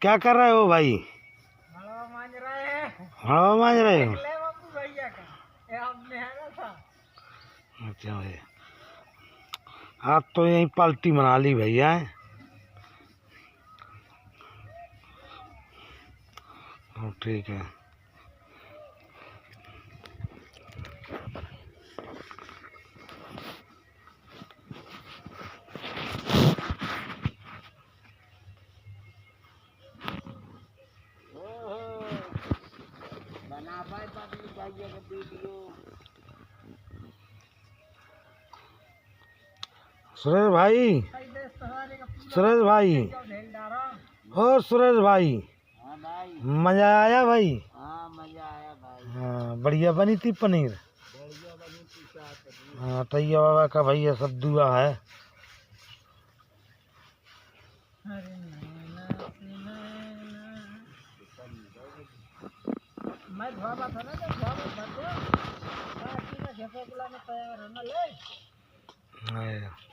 क्या कर रहे हो भाई? हलवा मांज रहे हैं। हवा मांज रहे हो? ले बापू भैया का ये हमने है ना था। अच्छा भाई, आज तो यही पलटी बना ली भैया। ठीक है। बना पाए पब्लिक भैया का वीडियो। सुरेश भाई, सुरेश भाई, ओ सुरेश भाई, हाँ भाई। मजा आया भाई? हाँ मजा आया भाई। हाँ, बढ़िया बनी थी पनीर। बढ़िया बनी थी साथ। हाँ, तैया बाबा का भैया सब दुआ है। मैं धोबा था ना, जब धोबा था तो घेपा बुलाने तैयार है ना ले। हाँ।